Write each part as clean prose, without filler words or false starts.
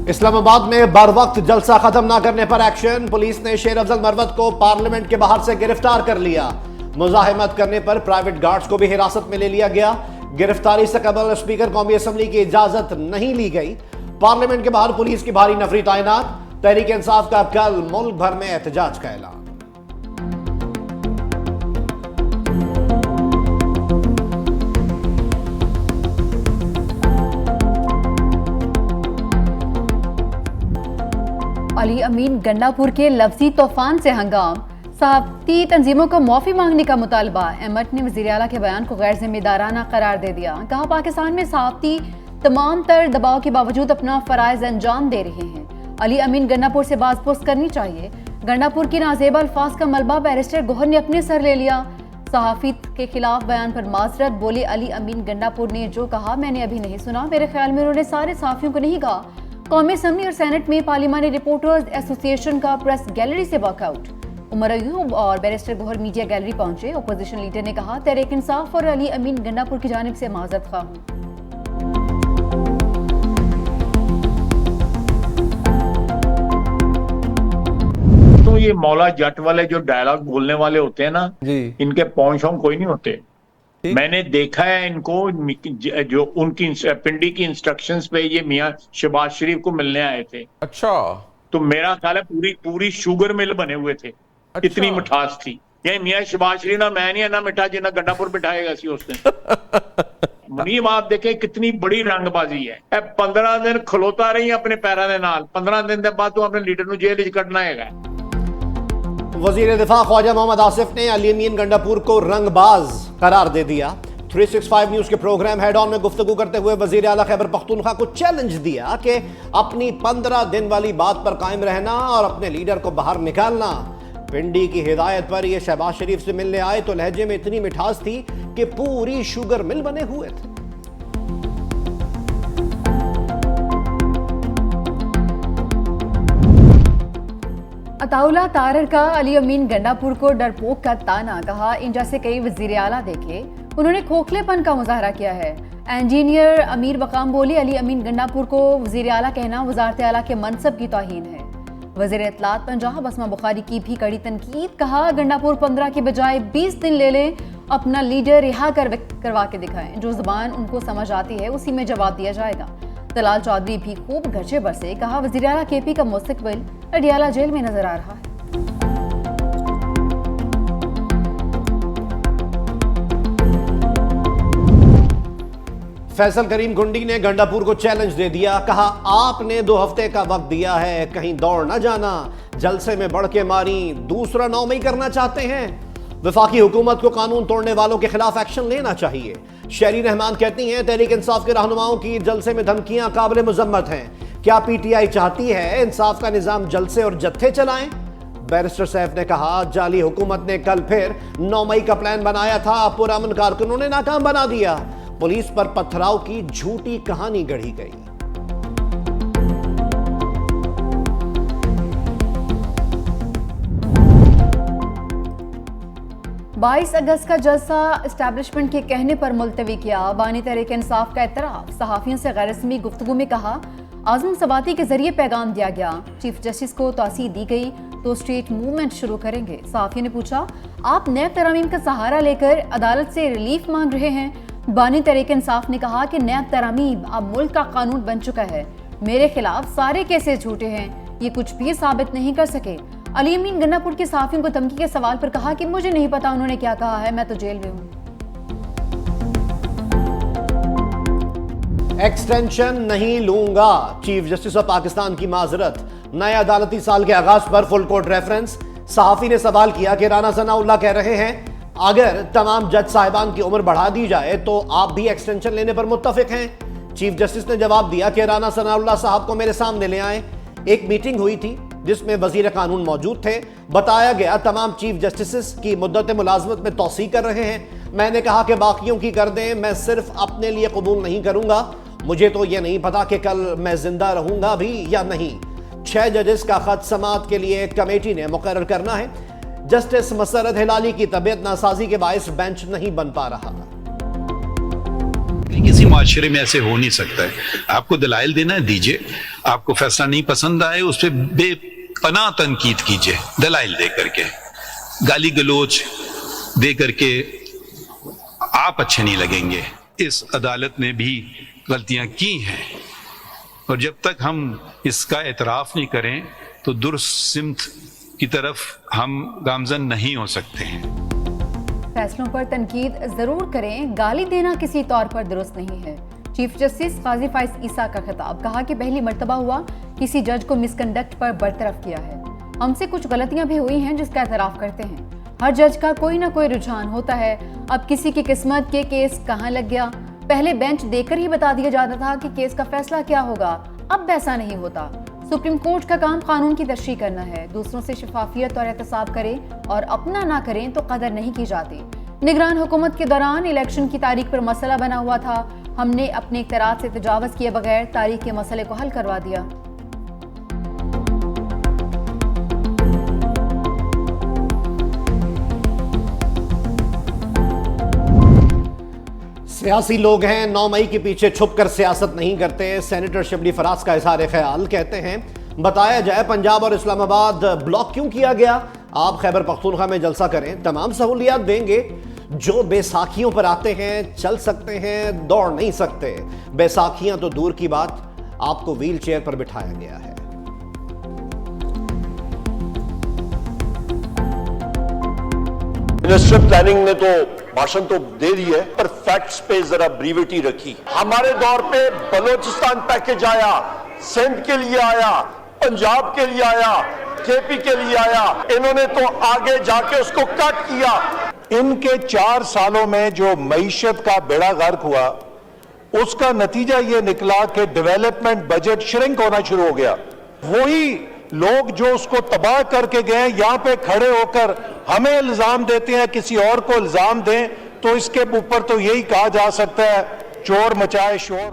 इस्लामाबाद में बर वक्त जलसा खत्म न करने पर एक्शन। पुलिस ने शेर अफजल मरवत को पार्लियामेंट के बाहर से गिरफ्तार कर लिया। मुजाहिमत करने पर प्राइवेट गार्ड्स को भी हिरासत में ले लिया गया। गिरफ्तारी से कबल स्पीकर कौमी असम्बली की इजाजत नहीं ली गई। पार्लियामेंट के बाहर पुलिस की भारी नफरी तैनात। तहरीक इंसाफ का कल मुल्क भर में एहतजाज का ऐलान। अली अमीन गंडापुर के लफ्जी तूफान से हंगाम। सहाफती तंजीमों को माफी मांगने का मुतालबा। एमएट ने वज़ीर आला के बयान को गैर जिम्मेदाराना करार दे दिया। कहा पाकिस्तान में सहाफती तमाम तर दबाव के बावजूद अपना फराइज अंजाम दे रहे हैं। अली अमीन गंडापुर से बाज़पोश करनी चाहिए। गंडापुर की नाजेबा अल्फाज का मलबा बैरिस्टर गोहर ने अपने सर ले लिया। सहाफी के खिलाफ बयान पर माजरत। बोले अली अमीन गंडापुर ने जो कहा मैंने अभी नहीं सुना। मेरे ख्याल में उन्होंने सारे सहाफियों को नहीं कहा। कौमी असम्बली और सेनेट में पार्लिमानी रिपोर्टर्स एसोसिएशन का प्रेस गैलरी से वॉकआउट। उमर अयूब और बैरिस्टर गोहर मीडिया गैलरी पहुंचे। अपोजिशन लीडर ने कहा तहरीक इंसाफ और अली अमीन गंडापुर की जानिब से माजरत खा हूं। तो ये मौला जट वाले जो डायलॉग बोलने वाले होते हैं ना जी, इनके पौंशों कोई नहीं होते। मैंने देखा है इनको, जो उनकी पिंडी की इंस्ट्रक्शंस पे ये मियां शहबाज शरीफ को मिलने आए थे। अच्छा, तो मेरा ख्याल है पूरी शुगर मिल बने हुए थे। अच्छा। इतनी मिठास थी। ये मियां शहबाज शरीफ ना मैं नहीं ना मिठा जिन्ना गंडापुर बिठाएगा सी उसने। मुनीब आप देखे कितनी बड़ी रंगबाजी है। 15 दिन खलोता रही अपने पैरों के नाल। 15 दिन के बाद तो अपने लीडर को जेल कटना है। वजीर दिफा ख्वाजा मोहम्मद आसिफ ने अली अमीन गंडापुर को रंगबाज करार दे दिया। 365 न्यूज के प्रोग्राम हेड ऑन में गुफ्तगू करते हुए वजीर आला खैबर पख्तूनख्वा को चैलेंज दिया कि अपनी 15 दिन वाली बात पर कायम रहना और अपने लीडर को बाहर निकालना। पिंडी की हिदायत पर यह शहबाज शरीफ से मिलने आए तो लहजे में इतनी मिठास थी कि पूरी शुगर मिल बने हुए थे। अताउल्ला तारर का अली अमीन गंडापुर को डरपोक का ताना। कहा इंडिया से कई वजीर आला देखे, उन्होंने खोखलेपन का मुजाहरा किया है। इंजीनियर अमीर वकाम बोले अली अमीन गंडापुर को वजीर आला कहना वजारत आला के मनसब की तौहीन है। वजीर इत्तलात पंजाब असमा बुखारी की भी कड़ी तनकीद। कहा गंडापुर 15 के बजाय 20 दिन ले लें, अपना लीडर रिहा करवा के दिखाएं। जो जुबान उनको समझ आती है उसी में जवाब दिया जाएगा। तलाल चौधरी भी खूब घचे बरसे। कहा वज़ीर आला केपी का मुस्तकबिल अडियाला जेल में नजर आ रहा है। फैसल करीम गुंडी ने गंडापुर को चैलेंज दे दिया। कहा आपने 2 हफ्ते का वक्त दिया है, कहीं दौड़ ना जाना। जलसे में बढ़ के मारी, दूसरा 9 मई करना चाहते हैं। वफाकी हुकूमत को कानून तोड़ने वालों के खिलाफ एक्शन लेना चाहिए। शहरी रहमान कहती हैं तहरीक इंसाफ के रहनुमाओं की जलसे में धमकियां काबिल मुजम्मत हैं। क्या पीटीआई चाहती है इंसाफ का निजाम जलसे और जत्थे चलाएं? बैरिस्टर सैफ ने कहा जाली हुकूमत ने कल फिर 9 मई का प्लान बनाया था, पुरअमन कारकुनों ने नाकाम बना दिया। पुलिस पर पथराव की झूठी कहानी गढ़ी गई। 22 अगस्त का जलसा एस्टैब्लिशमेंट के कहने पर मुलतवी किया। बानी तहरीक इंसाफ का एतराफ। सहाफियों से गैर रस्मी गुफ्तगू में कहा आज़म सबाती के जरिए पैगाम दिया गया। चीफ जस्टिस को तौसीह दी गई तो स्ट्रीट मूवमेंट शुरू करेंगे। सहाफियों ने पूछा आप नैब तरामीम का सहारा लेकर अदालत से रिलीफ मांग रहे हैं। बानी तहरीक इंसाफ ने कहा कि नैब तरामीम अब मुल्क का कानून बन चुका है। मेरे खिलाफ सारे केसेस झूठे हैं, ये कुछ भी साबित नहीं कर सके। अली अमीन गंडापुर के सहाफियों को धमकी के सवाल पर कहा कि मुझे नहीं पता उन्होंने क्या कहा है, मैं तो जेल में हूं। एक्सटेंशन नहीं लूंगा, चीफ जस्टिस ऑफ पाकिस्तान की माजरत। नए अदालती साल के आगाज पर फुल कोर्ट रेफरेंस। सहाफी ने सवाल किया कि राना सनाउल्लाह कह रहे हैं अगर तमाम जज साहिबान की उम्र बढ़ा दी जाए तो आप भी एक्सटेंशन लेने पर मुत्तफिक हैं। चीफ जस्टिस ने जवाब दिया कि राना सनाउल्लाह साहब को मेरे सामने ले आए। एक मीटिंग हुई थी जिसमें वजीर कानून मौजूद थे। बताया गया तमाम चीफ जस्टिस की मुद्दत मुलाजमत में तौसीह कर रहे हैं। मैंने कहा कि बाकियों की कर दें, मैं सिर्फ अपने लिए कबूल नहीं करूंगा। मुझे तो यह नहीं पता कि कल मैं जिंदा रहूंगा भी या नहीं। 6 जजेस का खत समात के लिए कमेटी ने मुकर्रर करना है। जस्टिस मसरत हिलाली की तबीयत नासाजी के बायस बेंच नहीं बन पा रहा। किसी माशरे में ऐसे हो नहीं सकता है। आपको दलाइल देना है, दीजिए। आपको फैसला नहीं पसंद आए, उस पर बेपनाह तनकीद कीजिए, दलाइल दे करके, गाली गलोच दे करके आप अच्छे नहीं लगेंगे। इस अदालत ने भी गलतियां की हैं, और जब तक हम इसका एतराफ नहीं करें तो दुरुस्त सिमत की तरफ हम गामजन नहीं हो सकते हैं। फैसलों पर तनकीद जरूर करें, गाली देना किसी तौर पर दुरुस्त नहीं है। चीफ जस्टिस काजी फाइज ईसा का खिताब, कहा कि पहली मर्तबा हुआ किसी जज को मिसकंडक्ट पर बरतरफ किया है। हमसे कुछ गलतियां भी हुई हैं जिसका एतराफ करते हैं। हर जज का कोई ना कोई रुझान होता है। अब किसी की किस्मत के केस कहाँ लग गया, पहले बेंच देकर ही बता दिया जाता था कि केस का फैसला क्या होगा, अब वैसा नहीं होता। सुप्रीम कोर्ट का काम कानून की तशरीह करना है। दूसरों से शफाफियत और एहतसाब करें और अपना ना करें तो कदर नहीं की जाती। निगरान हुकूमत के दौरान इलेक्शन की तारीख पर मसला बना हुआ था। हमने अपने इख्तियारात से तजावज़ किए बगैर तारीख के मसले को हल करवा दिया। सियासी लोग हैं, 9 मई के पीछे छुपकर सियासत नहीं करते। सेनेटर शिबली फराज का इज़हार ख्याल, कहते हैं बताया जाए पंजाब और इस्लामाबाद ब्लॉक क्यों किया गया। आप खैबर पख्तूनख्वा में जलसा करें, तमाम सहूलियात देंगे। जो बैसाखियों पर आते हैं चल सकते हैं, दौड़ नहीं सकते। बैसाखियां तो दूर की बात, आपको व्हील चेयर पर बिठाया गया है। मिनिस्टर प्लानिंग ने तो भाषण तो दे दी है, पर फैक्ट्स पे जरा ब्रीविटी रखी। हमारे दौर पे बलोचिस्तान पैकेज आया, सिंध के लिए आया, पंजाब के लिए आया, केपी के लिए आया। इन्होंने तो आगे जाके उसको कट किया। इनके 4 सालों में जो मईशत का बेड़ा गर्क हुआ, उसका नतीजा ये निकला कि डेवलपमेंट बजट श्रिंक होना शुरू हो गया। वही लोग जो उसको तबाह करके गए, यहां पे खड़े होकर हमें इल्जाम देते हैं, किसी और को इल्जाम दें, तो इसके ऊपर तो यही कहा जा सकता है, चोर मचाए शोर।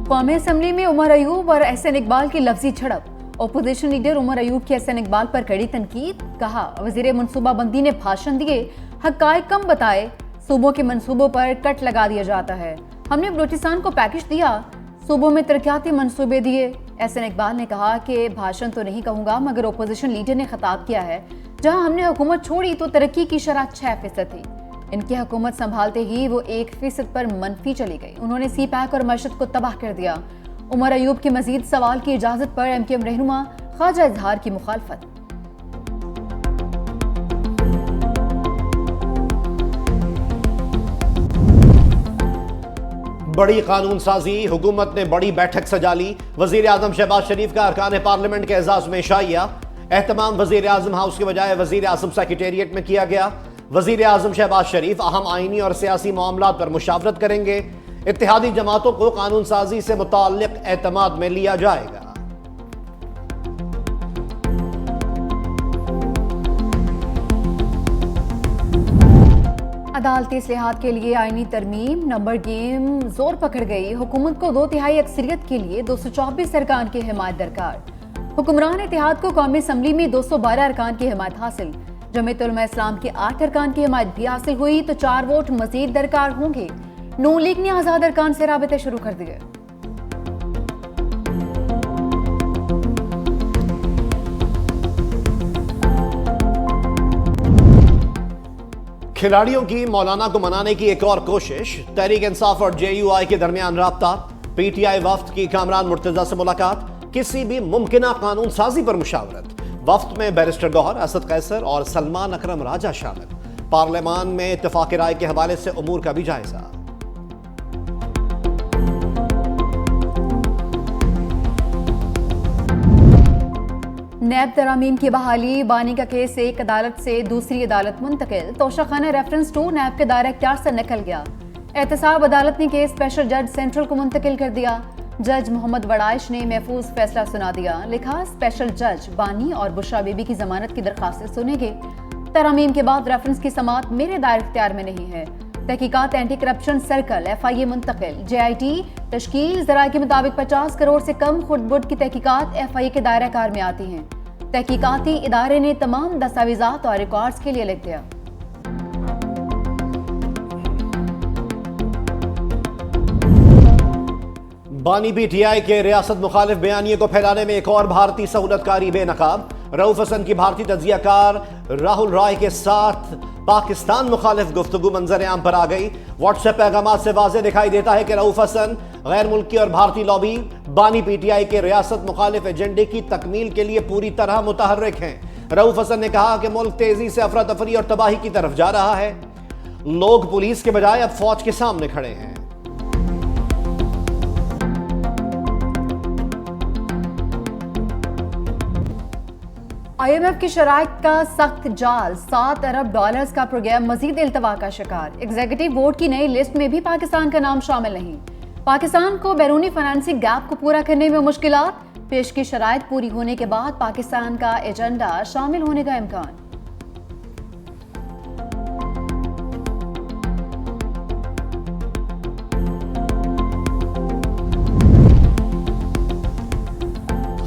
कौमी असम्बली में उमर अयूब और एहसन इकबाल की लफ्जी झड़प। ओपोजिशन लीडर उमर अयूब की एहसन इकबाल पर कड़ी तनकीद, कहा वजीर मनसूबाबंदी ने भाषण दिए, हकायक कम बताए, सूबों के मंसूबों पर कट लगा दिया जाता है। हमने बलूचिस्तान को पैकेज दिया, सूबों में तरक्याती मंसूबे दिए। एहसन इकबाल ने कहा कि भाषण तो नहीं कहूंगा, मगर ओपोजिशन लीडर ने खिताब किया है, जहां हमने हुकूमत छोड़ी तो तरक्की की शरह 6% थी। इनकी हुकूमत संभालते ही वो 1% पर मनफी चली गई। उन्होंने सी पैक और मशद को तबाह कर दिया। उमर अयूब के मजीद सवाल की इजाजत पर MKM रहनुमा ख्वाजा इजहार की मुखालफत। बड़ी कानून साजी, हुकूमत ने बड़ी बैठक सजा ली। वजीर आजम शहबाज शरीफ का अरकान पार्लियामेंट के एजाज में शाइया। एहतमाम वजीर आजम हाउस के बजाय वजीर आजम सेक्रेटेरिएट में किया गया। वजीर आजम शहबाज शरीफ अहम आईनी और सियासी मामलात पर मुशावरत करेंगे। इत्तेहादी जमातों को कानून साजी से मुताल्लिक एतमाद में लिया जाएगा। अदालती इस्लाहात के लिए आईनी तरमीम, नंबर गेम जोर पकड़ गई। हुकूमत को 2/3 अक्सरियत के लिए 224 अरकान की हिमायत दरकार। हुक्मरान इत्तेहाद को कौमी असम्बली में 212 अरकान की हिमायत हासिल। जमीयत उलमा इस्लाम के 8 अरकान की हिमायत भी हासिल हुई तो 4 वोट मजीद दरकार होंगे। नून लीग ने आजाद अरकान से राबते शुरू कर दिए। खिलाड़ियों की मौलाना को मनाने की एक और कोशिश। तहरीक इंसाफ और JUI के दरमियान राब्ता। PTI वफ्द की कामरान मुर्तजा से मुलाकात। किसी भी मुमकिना कानून साजी पर मुशावरत। वफ्द में बैरिस्टर गौहर, असद कैसर और सलमान अकरम राजा शामिल। पार्लियामान में इत्तेफाक राय के हवाले से उमूर का भी जायजा। नैब तरामीम की बहाली। बानी का केस एक अदालत से दूसरी अदालत मुंतकिल। तोशाखाना रेफरेंस 2 नैब के दायरा इख्तियार से निकल गया। एहतसाब अदालत ने केस स्पेशल जज सेंट्रल को मुंतकिल कर दिया। जज मोहम्मद वड़ाइश ने महफूज फैसला सुना दिया। लिखा, स्पेशल जज बानी और बुशरा बीबी की जमानत की दरखास्तें सुनेंगे। तरामीम के बाद रेफरेंस की समात मेरे दायरे इख्तियार में नहीं है। तहकीकात एंटी करप्शन सर्कल FIA मुंतकिल। JIT तश्कील। ज़राए के मुताबिक 50 करोड़ से कम खुदबुद की तहकीकात FIA के दायरा कार में आती हैं। तहकीकाती इदारे ने तमाम दस्तावेजात और रिकॉर्ड्स के लिए लिख दिया। बानी पीटीआई के रियासत मुखालिफ बयानिए को फैलाने में एक और भारतीय सहूलतकारी बेनकाब। रऊफ हसन की भारतीय तजियाकार राहुल राय के साथ पाकिस्तान मुखालिफ गुफ्तगू मंजर आम पर आ गई। व्हाट्सएप पैगाम से वाज़ेह दिखाई देता है कि रऊफ हसन गैर मुल्की और भारतीय लॉबी बानी पीटीआई के रियासत मुखालिफ एजेंडे की तकमील के लिए पूरी तरह मुतहर्रिक हैं। रऊफ हसन ने कहा कि मुल्क तेजी से अफरा तफरी और तबाही की तरफ जा रहा है। लोग पुलिस के बजाय अब फौज के सामने खड़े हैं। IMF की शराइत का सख्त जाल, $7 अरब का प्रोग्राम मजीद इल्तवा का शिकार। एग्जीक्यूटिव बोर्ड की नई लिस्ट में भी पाकिस्तान का नाम शामिल नहीं। पाकिस्तान को बैरूनी फाइनेंसिंग गैप को पूरा करने में मुश्किलात। पेश की शराइत पूरी होने के बाद पाकिस्तान का एजेंडा शामिल होने का इम्कान।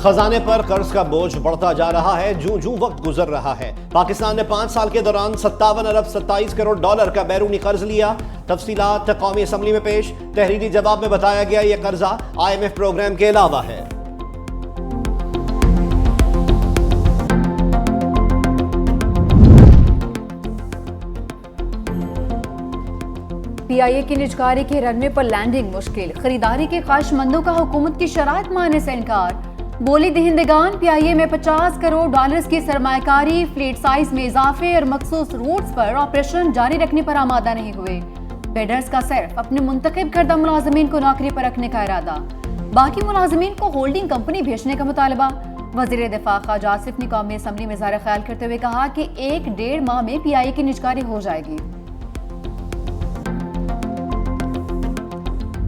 खजाने पर कर्ज का बोझ बढ़ता जा रहा है जूं जूं वक्त गुजर रहा है। पाकिस्तान ने 5 साल के दौरान $57 अरब 27 करोड़ का बैरूनी कर्ज लिया। तफसीलात कौमी असम्बली में पेश। तहरीरी जवाब में बताया गया यह कर्जा IMF प्रोग्राम के अलावा है। PIA की निजकारी के रनवे पर लैंडिंग मुश्किल। खरीदारी के ख्वाहिशमंदों का हुकूमत की शराइत मानने से इनकार। बोली दहिंदगान PIA में $50 करोड़ की सरमायाकारी, फ्लीट साइज में इजाफे और मखसूस रूट्स पर ऑपरेशन जारी रखने पर आमादा नहीं हुए। बेडर्स का सिर्फ अपने मुंतखब करदा मुलाजमीन को नौकरी पर रखने का इरादा, बाकी मुलाजमीन को होल्डिंग कंपनी भेजने का मुतालबा। वजीर दिफा ख्वाजा आसिफ ने कौमी असम्बली में इज़हार ख्याल करते हुए कहा कि 1-1.5 माह में PIA की निजकारी हो जाएगी।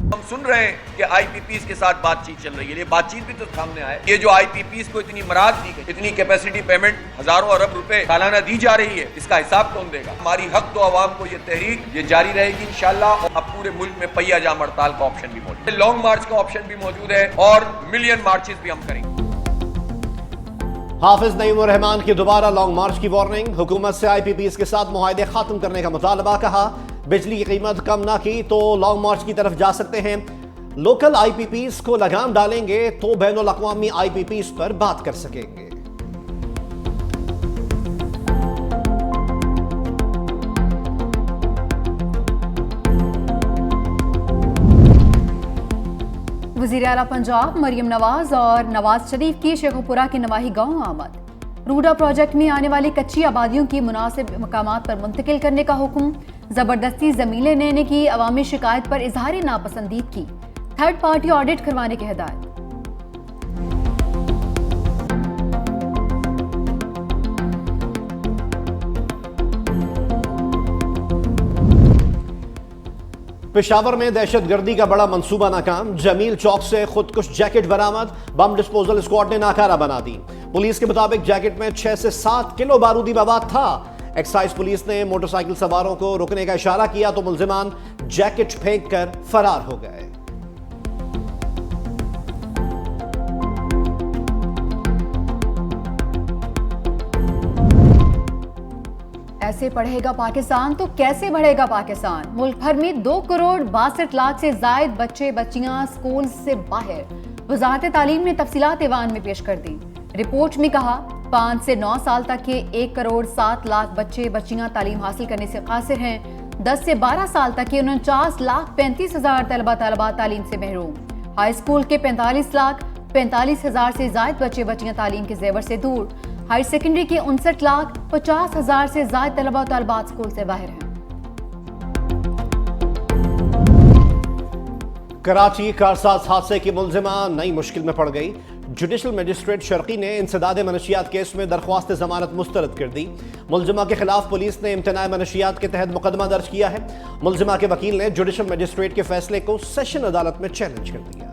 हम सुन रहे हैं कि IPPs के साथ बातचीत चल रही है। ये बातचीत भी तो सामने आए। ये जो IPPs को इतनी मराद दी गई, इतनी कैपेसिटी पेमेंट हजारों अरब रुपए सालाना दी जा रही है, इसका हिसाब कौन देगा? हमारी हक तो आवाम को ये तहरीक ये जारी रहेगी इंशाल्लाह। अब पूरे मुल्क में पहिया जाम हड़ताल का ऑप्शन भी मौजूद है, लॉन्ग मार्च का ऑप्शन भी मौजूद है और मिलियन मार्चेस भी हम करेंगे। हाफिज नईम उर रहमान की दोबारा लॉन्ग मार्च की वार्निंग। हुकूमत से IPPs के साथ मुआहदे खत्म करने का मुतालबा। कहा बिजली की कीमत कम ना की तो लॉन्ग मार्च की तरफ जा सकते हैं। लोकल IPPs को लगाम डालेंगे तो बैनुल अक़वामी IPPs पर बात कर सकेंगे। वज़ीर आला पंजाब मरियम नवाज और नवाज शरीफ की शेखुपुरा के नवाही गांव आमद। रूडा प्रोजेक्ट में आने वाली कच्ची आबादियों की मुनासिब मकामात पर मुंतकिल करने का हुक्म। जबरदस्ती जमीनें लेने की अवामी शिकायत पर इजहार नापसंदीद की। थर्ड पार्टी ऑडिट करवाने की हिदायत। पेशावर में दहशतगर्दी का बड़ा मंसूबा नाकाम। जमील चौक से खुदकुश जैकेट बरामद। बम डिस्पोजल स्क्वाड ने नाकारा बना दी। पुलिस के मुताबिक जैकेट में 6 से 7 किलो बारूदी मवाद था। एक्साइज पुलिस ने मोटरसाइकिल सवारों को रुकने का इशारा किया तो मुल्जिमान जैकेट फेंक कर फरार हो गए। ऐसे बढ़ेगा पाकिस्तान तो कैसे बढ़ेगा पाकिस्तान। मुल्क भर में 2 करोड़ 62 लाख से जायद बच्चे बच्चियां स्कूल से बाहर। वजारत तालीम ने तफसीलात ऐवान में पेश कर दी। रिपोर्ट में कहा 5 से 9 साल तक के 1 करोड़ 7 लाख बच्चे बच्चियां तालीम हासिल करने से कासिर हैं। 10 से 12 साल तक के 49 लाख 35 हजार तलबा तालीम से महरूम। हाई स्कूल के 45 लाख 45 हजार से जायद बच्चे बच्चियां तालीम के जेवर से दूर। हायर सेकेंडरी के 59 लाख 50 हजार से जायद तलबा और तलबात स्कूल से बाहर हैं। कराची कारसाज हादसे की मुल्जिमा नई मुश्किल में पड़ गई। जुडिशल मजिस्ट्रेट शर्की ने इंसदाद मनशियात केस में दरख्वास्त जमानत मुस्तरद कर दी। मुल्जिमा के खिलाफ पुलिस ने इम्तनाए मनशियात के तहत मुकदमा दर्ज किया है। मुल्जिमा के वकील ने जुडिशल मजिस्ट्रेट के फैसले को सेशन अदालत में चैलेंज कर दिया।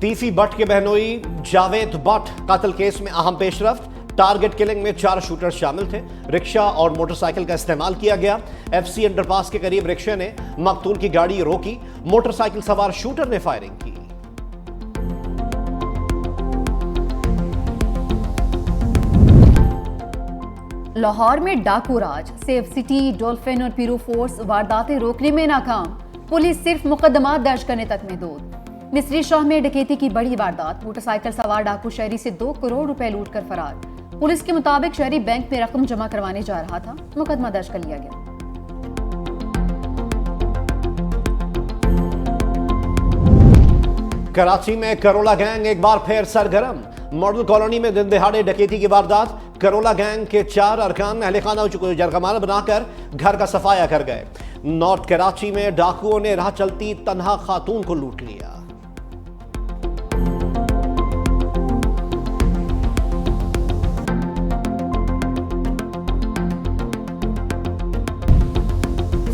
तीफी बट के बहनोई जावेद बट कत्ल केस में अहम पेशरफ्त। टारगेट किलिंग में 4 शूटर शामिल थे। रिक्शा और मोटरसाइकिल का इस्तेमाल किया गया। FC अंडरपास के करीब रिक्शा ने मकतूल की गाड़ी रोकी। मोटरसाइकिल सवार शूटर ने फायरिंग की। लाहौर में डाकू राज, सेफ सिटी, डॉल्फिन और पीरू फोर्स वारदातें रोकने में नाकाम, पुलिस सिर्फ मुकदमात दर्ज करने तक महदूद। मिस्री शाह में डकैती की बड़ी वारदात, मोटरसाइकिल सवार डाकू शहरी से 2 करोड़ रुपए लूट कर फरार। पुलिस के मुताबिक शहरी बैंक में रकम जमा करवाने जा रहा था, मुकदमा दर्ज कर लिया गया। कराची में करोला गैंग एक बार फिर सरगर्म, मॉडल कॉलोनी में दिन दिहाड़े डकैती की वारदात। करोला गैंग के 4 अरकान अहले खाना जरगमाना बनाकर घर का सफाया कर गए। नॉर्थ कराची में डाकुओं ने राह चलती तन्हा खातून को लूट लिया।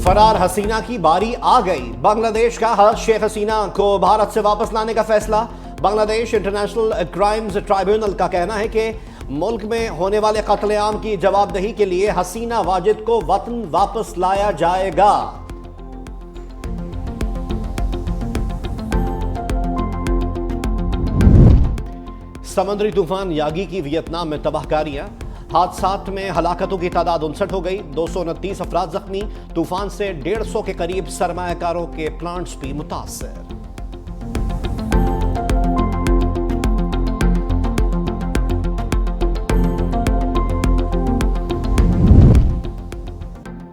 फरार हसीना की बारी आ गई। बांग्लादेश का हज शेख हसीना को भारत से वापस लाने का फैसला। बांग्लादेश इंटरनेशनल क्राइम्स ट्राइब्यूनल का कहना है कि मुल्क में होने वाले कत्लेआम की जवाबदेही के लिए हसीना वाजिद को वतन वापस लाया जाएगा। समुद्री तूफान यागी की वियतनाम में तबाहकारियां, हादसात में हलाकतों की तादाद 59 हो गई, 229 अफराद जख्मी। तूफान से 150 के करीब सरमायाकारों के प्लांट्स भी मुतासर।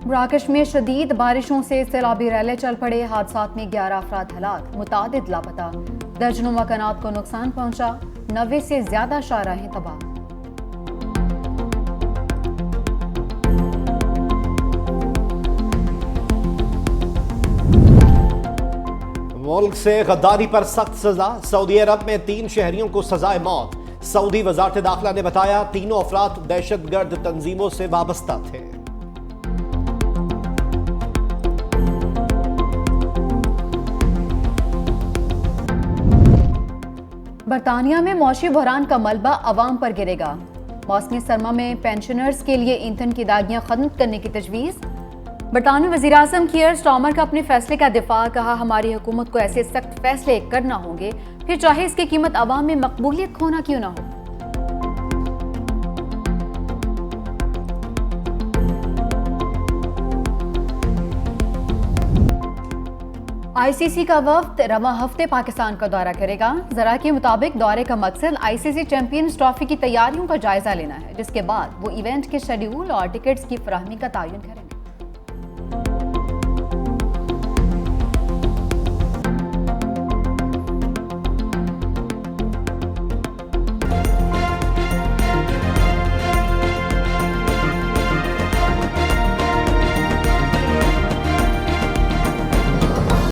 मराकश में शदीद बारिशों से सैलाबी रैले चल पड़े, हादसात में 11 अफराद हलाक, मुतादिद लापता। दर्जनों मकानात को नुकसान पहुंचा, 90 से ज्यादा शाहराहें तबाह। मुल्क से गद्दारी पर सख्त सजा, सऊदी अरब में 3 शहरियों को सजाए मौत। सऊदी वजारत दाखिला ने बताया तीनों अफराद दहशतगर्द तंजीमों से वाबस्ता थे। बरतानिया में मौशी बहरान का मलबा अवाम पर गिरेगा। मौसमी सरमा में पेंशनर्स के लिए ईंधन की दागियां खत्म करने की तजवीज़। बरतानवी वज़ीर आज़म कीयर स्टार्मर का अपने फैसले का दिफा, कहा हमारी हुकूमत को ऐसे सख्त फैसले करना होंगे फिर चाहे इसकी कीमत अवाम में मकबूलियत खोना क्यों ना हो। आईसीसी का वफ्द रवां हफ्ते पाकिस्तान का दौरा करेगा। जरा के मुताबिक दौरे का मकसद आईसीसी चैंपियंस ट्रॉफी की तैयारियों का जायजा लेना है, जिसके बाद वो इवेंट के शेड्यूल और टिकट्स की फराहमी का तयन करेंगे।